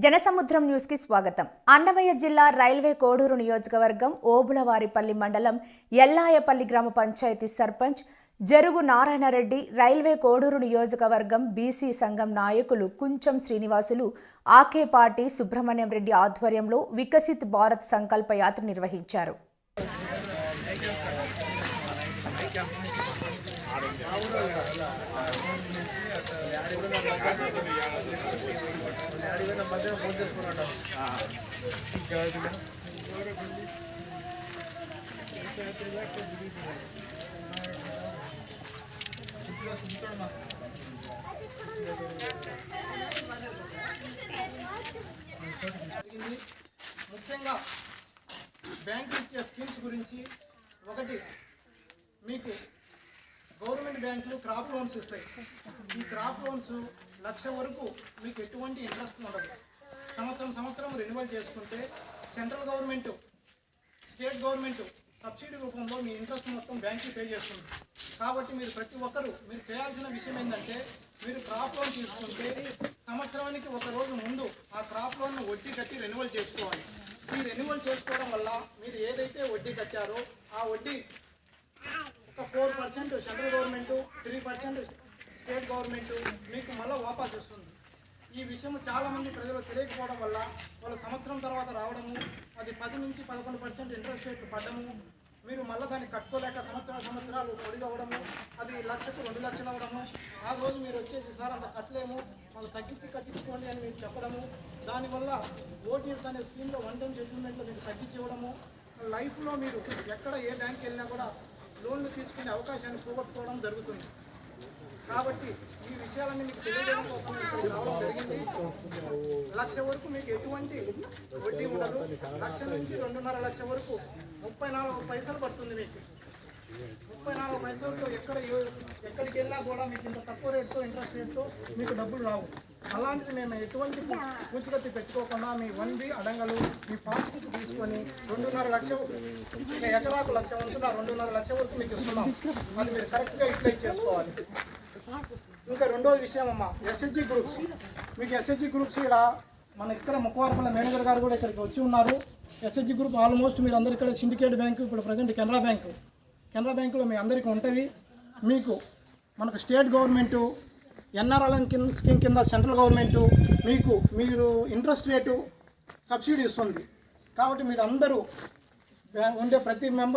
జనసముద్రం news కి స్వాగతం. అన్నమయ్య జిల్లా రైల్వే కోడూరు నియోజకవర్గం ఓబులవారిపల్లి మండలం ఎల్లాయపల్లి గ్రామ పంచాయతీ సర్పంచ్ జరుగు నారాయణరెడ్డి, రైల్వే కోడూరు నియోజకవర్గం బీసీ సంఘం నాయకులు కుంచం శ్రీనివాసులు, ఆకేపాటి సుబ్రహ్మణ్యం రెడ్డి ఆధ్వర్యంలో వికసిత్ భారత్ సంకల్ప యాత్ర నిర్వహించారు. ముఖ్యంగా బ్యాంకు ఇచ్చే స్కీమ్స్ గురించి ఒకటి, మీకు గవర్నమెంట్ బ్యాంకులు క్రాప్ లోన్స్ ఇస్తాయి. ఈ క్రాప్ లోన్స్ 1,00,000 వరకు మీకు ఎటువంటి ఇంట్రెస్ట్ ఉండదు. సంవత్సరం రెన్యువల్ చేసుకుంటే central government, state government subsidy రూపంలో మీ ఇంట్రెస్ట్ మొత్తం బ్యాంక్కి పే చేస్తుంది. కాబట్టి మీరు ప్రతి ఒక్కరూ మీరు చేయాల్సిన విషయం ఏంటంటే, మీరు క్రాప్ లోన్ తీసుకుంటే సంవత్సరానికి ఒక రోజు ముందు ఆ క్రాప్ లోన్ వడ్డీ కట్టి రెన్యువల్ చేసుకోవాలి. ఈ రెన్యువల్ చేసుకోవడం వల్ల మీరు ఏదైతే వడ్డీ కట్టారో ఆ వడ్డీ ఒక 4% సెంట్రల్ గవర్నమెంట్, 3% స్టేట్ గవర్నమెంట్ మీకు మళ్ళీ వాపస్ వస్తుంది. ఈ విషయం చాలామంది ప్రజలు తెలియకపోవడం వల్ల వాళ్ళు సంవత్సరం తర్వాత రావడము, అది 10 నుంచి 11% ఇంట్రెస్ట్ రేట్లు పడ్డము, మీరు మళ్ళీ దాన్ని కట్టుకోలేక సంవత్సరాలు పొడిగా అవ్వడము, అది 1,00,000కు 2,00,000 అవ్వడము. ఆ రోజు మీరు వచ్చేసి సార్ అంత కట్టలేము, వాళ్ళు కట్టించుకోండి అని మీరు చెప్పడము. దానివల్ల ఓటీఎస్ అనే స్కీమ్లో 1 టైం సెటిల్మెంట్లో మీకు తగ్గించి ఇవ్వడము. లైఫ్లో మీరు ఎక్కడ ఏ బ్యాంక్కి వెళ్ళినా కూడా లోన్లు తీసుకునే అవకాశాన్ని పోగొట్టుకోవడం జరుగుతుంది. కాబట్టి ఈ విషయాలన్నీ మీకు తెలియజేయడం కోసం రావడం జరిగింది. 1,00,000 వరకు మీకు ఎటువంటి వడ్డీ ఉండదు. 1,00,000 నుంచి 2.5 లక్షల వరకు 34 పైసలు పడుతుంది. మీకు 34 పైసలతో ఎక్కడికి వెళ్ళినా కూడా మీకు ఇంత తక్కువ రేటుతో, ఇంట్రెస్ట్ రేటుతో మీకు డబ్బులు రావు. అలాంటిది మేము ఎటువంటి పూచికత్తి పెట్టుకోకుండా మీ 1B అడంగలు మీ పాస్బుక్ తీసుకొని 2.5 లక్షలు, ఇంకా ఎకరాకు 1,00,000 ఉంటున్నా 2.5 లక్షల వరకు మీకు ఇస్తున్నాం. అది మీరు కరెక్ట్గా యూటిలైజ్ చేసుకోవాలి. ఇంకా రెండోది విషయం అమ్మ, ఎస్హెచ్జి గ్రూప్స్. మీకు ఎస్హెచ్జి గ్రూప్స్ ఇక్కడ మన ఇక్కడ ముక్కవారపల్లి మేనేజర్ గారు కూడా ఇక్కడికి వచ్చి ఉన్నారు. ఎస్హెచ్జి గ్రూప్ ఆల్మోస్ట్ మీరు అందరు ఇక్కడ సిండికేట్ బ్యాంకు, ఇప్పుడు ప్రజెంట్ కెనరా బ్యాంకులో మీ అందరికీ ఉంటవి. మీకు మనకు స్టేట్ గవర్నమెంటు ఎన్ఆర్ఎల్ఎం స్కీమ్ కింద సెంట్రల్ గవర్నమెంటు మీరు ఇంట్రెస్ట్ రేటు సబ్సిడీ ఇస్తుంది. కాబట్టి మీరు అందరూ ఉండే ప్రతి మెంబర్